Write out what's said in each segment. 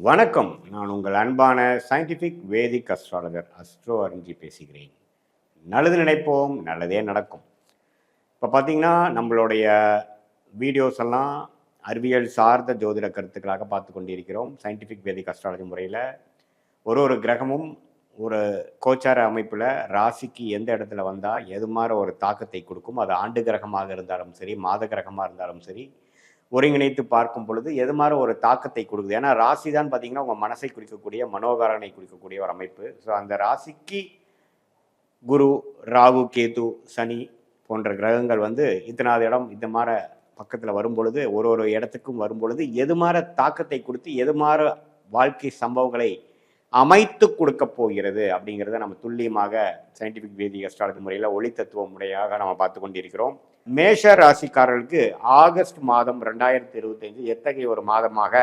வணக்கம். நான் உங்கள் அன்பான சயின்டிஃபிக் வேதிக் அஸ்ட்ராலஜர் அஸ்ட்ரோ அரிஞ்சி பேசுகிறேன். நல்லது நினைப்போம், நல்லதே நடக்கும். இப்போ பார்த்தீங்கன்னா, நம்மளுடைய வீடியோஸ் எல்லாம் அறிவியல் சார்ந்த ஜோதிட கருத்துக்களாக பார்த்து கொண்டிருக்கிறோம். சயின்டிஃபிக் வேதிக் அஸ்ட்ராலஜி முறையில் ஒரு கிரகமும் ஒரு கோச்சார அமைப்பில் ராசிக்கு எந்த இடத்துல வந்தால் எது மாதிரி ஒரு தாக்கத்தை கொடுக்கும். அது ஆண்டு கிரகமாக இருந்தாலும் சரி, மாத கிரகமாக இருந்தாலும் சரி, ஒருங்கிணைத்து பார்க்கும் பொழுது எது மாதிரி ஒரு தாக்கத்தை கொடுக்குது. ஏன்னா ராசி தான் பார்த்தீங்கன்னா உங்கள் மனசை குறிக்கக்கூடிய மனோகாரனை குறிக்கக்கூடிய ஒரு அமைப்பு. ஸோ அந்த ராசிக்கு குரு, ராகு, கேது, சனி போன்ற கிரகங்கள் வந்து இத்தனாவது இடம் இந்த மாதிரி பக்கத்தில் வரும் பொழுது ஒரு இடத்துக்கும் வரும் பொழுது எது மாதிரி தாக்கத்தை கொடுத்து எது மாதிரி வாழ்க்கை சம்பவங்களை அமைத்து கொடுக்க போகிறது அப்படிங்கிறத நம்ம துல்லியமாக சயின்டிஃபிக் வேதிக் அஸ்ட்ராலஜி முறையில் ஒளி தத்துவ முறையாக நம்ம பார்த்து கொண்டிருக்கிறோம். மேஷ ராசிக்காரர்களுக்கு ஆகஸ்ட் மாதம் 2025 எத்தகைய ஒரு மாதமாக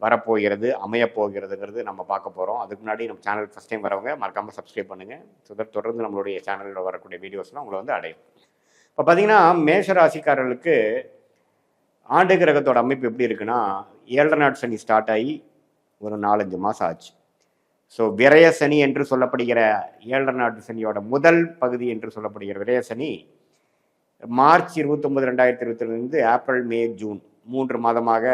வரப்போகிறது, அமையப்போகிறதுங்கிறது நம்ம பார்க்க போகிறோம். அதுக்கு முன்னாடி நம்ம சேனல் ஃபஸ்ட் டைம் வரவங்க மறக்காமல் சப்ஸ்கிரைப் பண்ணுங்கள். ஸோ தொடர்ந்து நம்மளுடைய சேனலில் வரக்கூடிய வீடியோஸ்லாம் உங்களை வந்து அடையும். இப்போ பார்த்தீங்கன்னா மேஷ ராசிக்காரர்களுக்கு ஆண்டு கிரகத்தோட அமைப்பு எப்படி இருக்குன்னா, 7 நாட் சனி ஸ்டார்ட் ஆகி ஒரு 4-5 மாதம் ஆச்சு. ஸோ விரய சனி என்று சொல்லப்படுகிற 7 நாட்டு சனியோட முதல் பகுதி என்று சொல்லப்படுகிற விரய சனி மார்ச் 29, 2022 ஏப்ரல், மே, ஜூன் 3 மாதமாக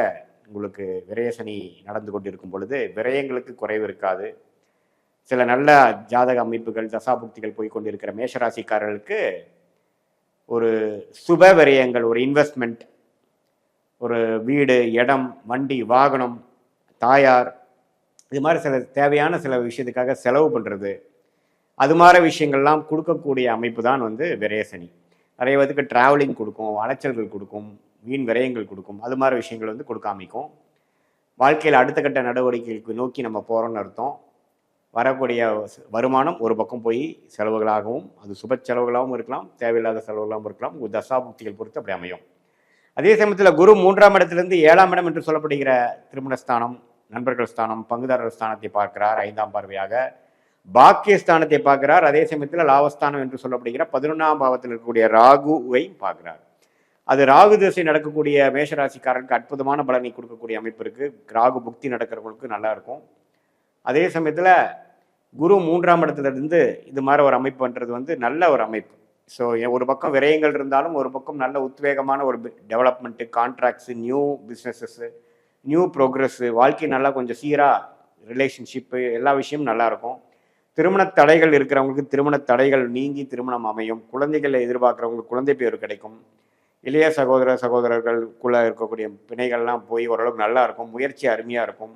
உங்களுக்கு விரய சனி நடந்து கொண்டிருக்கும் பொழுது விரயங்களுக்கு குறைவு இருக்காது. சில நல்ல ஜாதக அமைப்புகள், தசாபுக்திகள் போய்கொண்டிருக்கிற மேஷராசிக்காரர்களுக்கு ஒரு சுப விரயங்கள், ஒரு இன்வெஸ்ட்மெண்ட், ஒரு வீடு, இடம், வண்டி, வாகனம், தாயார், இது மாதிரி சில தேவையான சில விஷயத்துக்காக செலவு பண்ணுறது, அது மாதிரி விஷயங்கள்லாம் கொடுக்கக்கூடிய அமைப்பு தான் வந்து விரய சனி. நிறைய பேருக்கு ட்ராவலிங் கொடுக்கும், அலைச்சல்கள் கொடுக்கும், வீண் விரயங்கள் கொடுக்கும். அது மாதிரி விஷயங்கள் வந்து கொடுக்காமிக்கும். வாழ்க்கையில் அடுத்த கட்ட நடவடிக்கைகளுக்கு நோக்கி நம்ம போகிறோம்னு அர்த்தம். வரக்கூடிய வருமானம் ஒரு பக்கம் போய் செலவுகளாகவும், அது சுப செலவுகளாகவும் இருக்கலாம், தேவையில்லாத செலவுகளாகவும் இருக்கலாம். தசாபுக்திகள் பொறுத்து அப்படி அமையும். அதே சமயத்தில் குரு 3ஆம் இடத்திலிருந்து 7ஆம் இடம் என்று சொல்லப்படுகிற திருமணஸ்தானம், நண்பர்கள் ஸ்தானம், பங்குதாரர் ஸ்தானத்தை பார்க்கிறார். 5ஆம் பார்வையாக பாக்கியஸ்தானத்தை பார்க்கிறார். அதே சமயத்தில் லாபஸ்தானம் என்று சொல்லப்படுகிற 11ஆம் பாவத்தில் இருக்கக்கூடிய ராகுவை பார்க்கிறார். அது ராகு திசை நடக்கக்கூடிய மேஷராசிக்காரருக்கு அற்புதமான பலனை கொடுக்கக்கூடிய அமைப்பு இருக்கு. ராகு புக்தி நடக்கிறவங்களுக்கு நல்லா இருக்கும். அதே சமயத்தில் குரு 3ஆம் இடத்திலிருந்து இது மாதிரி ஒரு அமைப்பு பண்ணுறது வந்து நல்ல ஒரு அமைப்பு. ஸோ ஒரு பக்கம் விரயங்கள் இருந்தாலும் ஒரு பக்கம் நல்ல உத்வேகமான ஒரு டெவலப்மெண்ட்டு, கான்ட்ராக்ட்ஸு, நியூ பிஸ்னஸஸ்ஸு, நியூ ப்ரோக்ரஸ்ஸு, வாழ்க்கை நல்லா கொஞ்சம் சீராக, ரிலேஷன்ஷிப்பு, எல்லா விஷயமும் நல்லாயிருக்கும். திருமண தடைகள் இருக்கிறவங்களுக்கு திருமண தடைகள் நீங்கி திருமணம் அமையும். குழந்தைகளை எதிர்பார்க்குறவங்களுக்கு குழந்தை பேர் கிடைக்கும். இளைய சகோதரர்களுக்குள்ளே இருக்கக்கூடிய பிணைகள்லாம் போய் ஓரளவுக்கு நல்லா இருக்கும். முயற்சி அருமையாக இருக்கும்.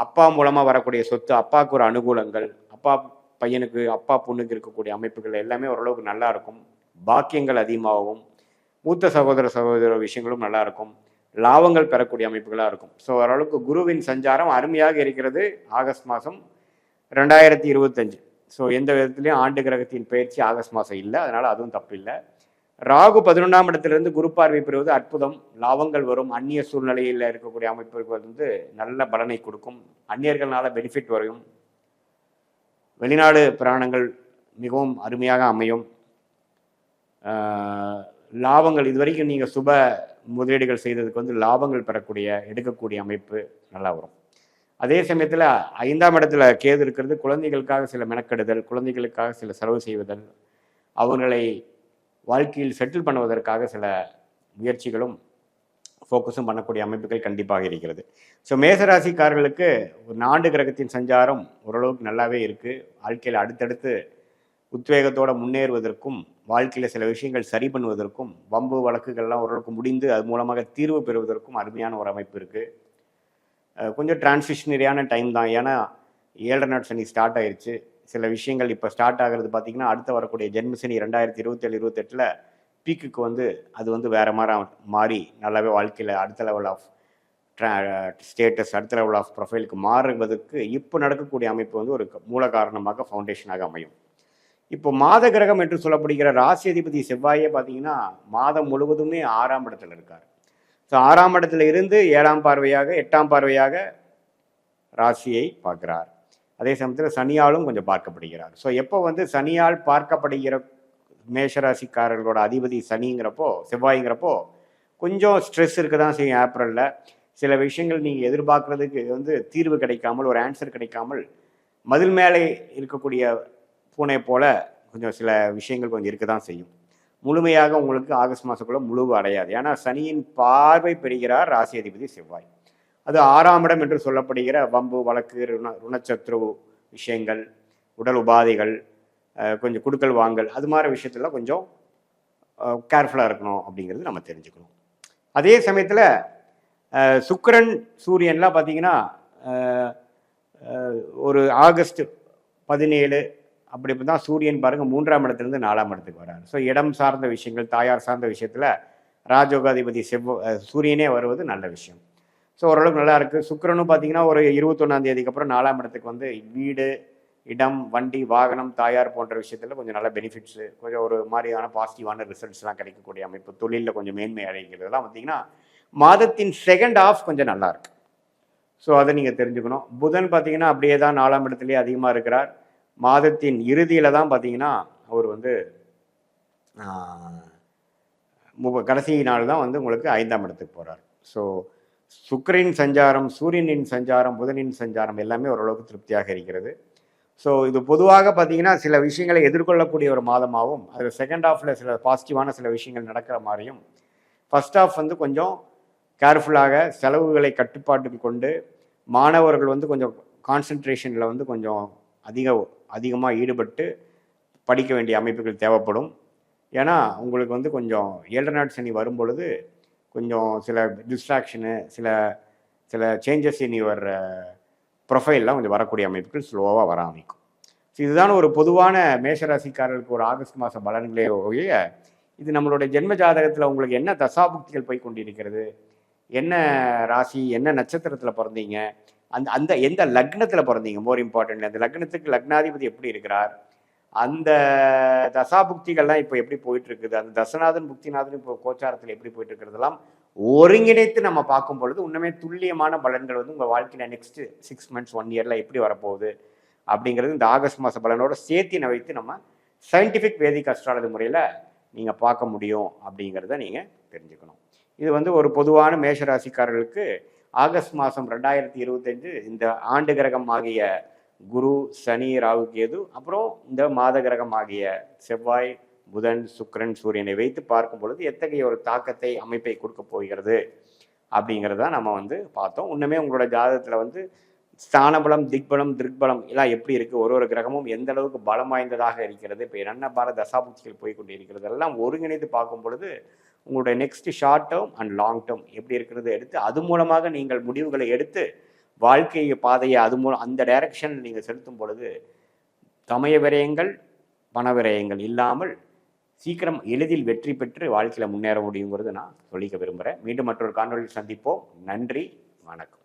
அப்பா மூலமாக வரக்கூடிய சொத்து, அப்பாவுக்கு ஒரு அனுகூலங்கள், அப்பா பையனுக்கு, அப்பா பொண்ணுக்கு இருக்கக்கூடிய அமைப்புகள் எல்லாமே ஓரளவுக்கு நல்லா இருக்கும். பாக்கியங்கள் அதிகமாகவும், மூத்த சகோதர விஷயங்களும் நல்லா இருக்கும். லாபங்கள் பெறக்கூடிய அமைப்புகளாக இருக்கும். ஸோ ஓரளவுக்கு குருவின் சஞ்சாரம் அருமையாக இருக்கிறது ஆகஸ்ட் மாதம் 2025. ஸோ எந்த விதத்துலையும் ஆண்டு கிரகத்தின் பயிற்சி ஆகஸ்ட் மாதம் இல்லை, அதனால் அதுவும் தப்பு இல்லை. ராகு 11ஆம் இடத்திலிருந்து குரு பார்வை பெறுவது அற்புதம். லாபங்கள் வரும். அந்நிய சூழ்நிலையில் இருக்கக்கூடிய அமைப்புகள் வந்து நல்ல பலனை கொடுக்கும். அந்நியர்களால் பெனிஃபிட் வரும். வெளிநாடு பிராணங்கள் மிகவும் அருமையாக அமையும். லாபங்கள் இதுவரைக்கும் நீங்கள் சுப முதலீடுகள் செய்ததுக்கு வந்து லாபங்கள் பெறக்கூடிய, எடுக்கக்கூடிய அமைப்பு நல்லா வரும். அதே சமயத்தில் 5ஆம் இடத்துல கேது இருக்கிறது. குழந்தைகளுக்காக சில மெனக்கெடுதல், குழந்தைகளுக்காக சில செலவு செய்வதல், அவர்களை வாழ்க்கையில் செட்டில் பண்ணுவதற்காக சில முயற்சிகளும் ஃபோக்கஸும் பண்ணக்கூடிய அமைப்புகள் கண்டிப்பாக இருக்கிறது. ஸோ மேசராசிக்காரர்களுக்கு ஒரு ஆண்டு கிரகத்தின் சஞ்சாரம் ஓரளவுக்கு நல்லாவே இருக்குது. வாழ்க்கையில் அடுத்தடுத்து உத்வேகத்தோடு முன்னேறுவதற்கும், வாழ்க்கையில் சில விஷயங்கள் சரி பண்ணுவதற்கும், வம்பு வழக்குகள்லாம் ஓரளவுக்கு முடிந்து அது மூலமாக தீர்வு பெறுவதற்கும் அருமையான ஒரு அமைப்பு இருக்குது. கொஞ்சம் டிரான்சிஷனரியான டைம் தான். ஏன்னா 7 நாட் சனி ஸ்டார்ட் ஆயிடுச்சு. சில விஷயங்கள் இப்போ ஸ்டார்ட் ஆகிறது பார்த்திங்கன்னா, அடுத்து வரக்கூடிய ஜென்ம சனி 2027-28 பீக்குக்கு வந்து அது வந்து வேறு மாறி நல்லாவே வாழ்க்கையில் அடுத்த லெவல் ஆஃப் ஸ்டேட்டஸ், அடுத்த லெவல் ஆஃப் ப்ரொஃபைலுக்கு மாறுவதற்கு இப்போ நடக்கக்கூடிய அமைப்பு வந்து ஒரு மூல காரணமாக, ஃபவுண்டேஷனாக அமையும். இப்போ மாத கிரகம் என்று சொல்லப்படுகிற ராசி அதிபதி செவ்வாயே பார்த்தீங்கன்னா மாதம் முழுவதுமே 6ஆம் இடத்துல இருக்கார். ஸோ 6ஆம் இடத்துல இருந்து 7ஆம் பார்வையாக, 8ஆம் பார்வையாக ராசியை பார்க்கிறார். அதே சமயத்தில் சனியாலும் கொஞ்சம் பார்க்கப்படுகிறார். ஸோ எப்போ வந்து சனியால் பார்க்கப்படுகிற மேஷராசிக்காரர்களோட அதிபதி சனிங்கிறப்போ, செவ்வாய்ங்கிறப்போ கொஞ்சம் ஸ்ட்ரெஸ் இருக்க தான் செய்யும் ஏப்ரலில். சில விஷயங்கள் நீங்கள் எதிர்பார்க்குறதுக்கு வந்து தீர்வு கிடைக்காமல், ஒரு ஆன்சர் கிடைக்காமல், மதில் மேலே இருக்கக்கூடிய பூனை போல கொஞ்சம் சில விஷயங்கள் கொஞ்சம் இருக்க தான் செய்யும். முழுமையாக உங்களுக்கு ஆகஸ்ட் மாதத்துக்குள்ள முழுவு அடையாது. ஏன்னா சனியின் பார்வை பெறுகிறார் ராசி அதிபதி செவ்வாய். அது 6ஆம் இடம் என்று சொல்லப்படுகிற வம்பு, வழக்கு, ருணச்சத்ரு விஷயங்கள், உடல் உபாதைகள், கொஞ்சம் குடுக்கல் வாங்கல், அது மாதிரி விஷயத்துல கொஞ்சம் கேர்ஃபுல்லாக இருக்கணும் அப்படிங்கிறது நம்ம தெரிஞ்சுக்கணும். அதே சமயத்தில் சுக்கிரன் சூரியன்லாம் பார்த்தீங்கன்னா ஒரு ஆகஸ்ட் 17 அப்படி தான் சூரியன் பாருங்கள் 3ஆம் இடத்துலேருந்து 4ஆம் இடத்துக்கு வராரு. ஸோ இடம் சார்ந்த விஷயங்கள், தாயார் சார்ந்த விஷயத்தில் ராஜயோகாதிபதி சூரியனே வருவது நல்ல விஷயம். ஸோ ஓரளவுக்கு நல்லா இருக்குது. சுக்கிரனும் பார்த்தீங்கன்னா ஒரு 21ஆம் தேதிக்கு அப்புறம் 4ஆம் இடத்துக்கு வந்து வீடு, இடம், வண்டி, வாகனம், தாயார் போன்ற விஷயத்தில் கொஞ்சம் நல்ல பெனிஃபிட்ஸு, கொஞ்சம் ஒரு மாதிரியான பாசிட்டிவான ரிசல்ட்ஸ்லாம் கிடைக்கக்கூடிய அமைப்பு, தொழிலில் கொஞ்சம் மேன்மை அடைகிறதுலாம் பார்த்தீங்கன்னா மாதத்தின் செகண்ட் ஹாஃப் கொஞ்சம் நல்லா இருக்கு. ஸோ அதை நீங்கள் தெரிஞ்சுக்கணும். புதன் பார்த்தீங்கன்னா அப்படியே தான் 4ஆம் இடத்துலேயே அதிகமாக இருக்கிறார். மாதத்தின் இறுதியில் தான் பார்த்தீங்கன்னா அவர் வந்து கடைசி நாள் தான் வந்து உங்களுக்கு 5ஆம் இடத்துக்கு போகிறார். ஸோ சுக்கிரனின் சஞ்சாரம், சூரியனின் சஞ்சாரம், புதனின் சஞ்சாரம் எல்லாமே ஓரளவுக்கு திருப்தியாக இருக்கிறது. ஸோ இது பொதுவாக பார்த்தீங்கன்னா சில விஷயங்களை எதிர்கொள்ளக்கூடிய ஒரு மாதமாகவும், அதில் செகண்ட் ஹாஃபில் சில பாசிட்டிவான சில விஷயங்கள் நடக்கிற மாதிரியும், ஃபர்ஸ்ட் ஹாஃப் வந்து கொஞ்சம் கேர்ஃபுல்லாக செலவுகளை கட்டுப்பாட்டுக்கு கொண்டு, மாணவர்கள் வந்து கொஞ்சம் கான்சன்ட்ரேஷனில் வந்து கொஞ்சம் அதிகமாக ஈடுபட்டு படிக்க வேண்டிய அமைப்புகள் தேவைப்படும். ஏன்னா உங்களுக்கு வந்து கொஞ்சம் 7 நாட் சனி வரும் பொழுது கொஞ்சம் சில டிஸ்ட்ராக்ஷனு, சில சில சேஞ்சஸ் இன் யுவர் ப்ரொஃபைல்லாம் கொஞ்சம் வரக்கூடிய அமைப்புகள் ஸ்லோவாக வர ஆரம்பிக்கும். ஸோ இதுதான் ஒரு பொதுவான மேஷராசிக்காரர்களுக்கு ஒரு ஆகஸ்ட் மாதம் பலன்களே ஒழிய, இது நம்மளுடைய ஜென்ம ஜாதகத்தில் உங்களுக்கு என்ன தசாபுக்திகள் போய் கொண்டிருக்கிறது, என்ன ராசி, என்ன நட்சத்திரத்தில் பிறந்தீங்க, அந்த அந்த எந்த லக்னத்தில் பிறந்தீங்க, மோர் இம்பார்ட்டன்ட் அந்த லக்னத்துக்கு லக்னாதிபதி எப்படி இருக்கிறார், அந்த தசாபுக்திகள்லாம் இப்போ எப்படி போயிட்டு இருக்குது, அந்த தசநாதன் புக்திநாதன் இப்போ கோச்சாரத்தில் எப்படி போயிட்டு இருக்கிறதெல்லாம் ஒருங்கிணைத்து நம்ம பார்க்கும் பொழுது உண்மையே துல்லியமான பலன்கள் வந்து உங்கள் வாழ்க்கையில் நெக்ஸ்ட் 6 months 1 year எப்படி வரப்போகுது அப்படிங்கிறது இந்த ஆகஸ்ட் மாத பலனோட சேர்த்தினை வைத்து நம்ம சயின்டிஃபிக் வேதிக் அஸ்ட்ராலஜி முறையில் நீங்கள் பார்க்க முடியும் அப்படிங்கிறத நீங்கள் தெரிஞ்சுக்கணும். இது வந்து ஒரு பொதுவான மேஷராசிக்காரர்களுக்கு ஆகஸ்ட் மாதம் 2025 இந்த ஆண்டு கிரகம் ஆகிய குரு, சனி, ராகு, கேது, அப்புறம் இந்த மாத கிரகம் ஆகிய செவ்வாய், புதன், சுக்கிரன், சூரியனை வைத்து பார்க்கும் பொழுது எத்தகைய ஒரு தாக்கத்தை, அமைப்பை கொடுக்க போகிறது அப்படிங்கிறத நம்ம வந்து பார்த்தோம். இன்னுமே உங்களோட ஜாதகத்தில் வந்து ஸ்தானபலம், திக்பலம், திருக்பலம் எல்லாம் எப்படி இருக்குது, ஒரு கிரகமும் எந்த அளவுக்கு பலம் வாய்ந்ததாக இருக்கிறது, இப்போ என்னென்ன பால தசாபுக்திகள் போய்கொண்டு இருக்கிறது எல்லாம் ஒருங்கிணைத்து பார்க்கும் பொழுது உங்களுடைய next short term and long term எப்படி இருக்கிறது எடுத்து அது மூலமாக நீங்கள் முடிவுகளை எடுத்து வாழ்க்கை பாதையை அது மூலம் அந்த டைரக்ஷன் நீங்கள் செலுத்தும் பொழுது சமய விரயங்கள், பண விரயங்கள் இல்லாமல் சீக்கிரம் எளிதில் வெற்றி பெற்று வாழ்க்கையில் முன்னேற முடியுங்கிறது நான் சொல்லிக்க விரும்புகிறேன். மீண்டும் மற்றொரு காணொலியில் சந்திப்போம். நன்றி, வணக்கம்.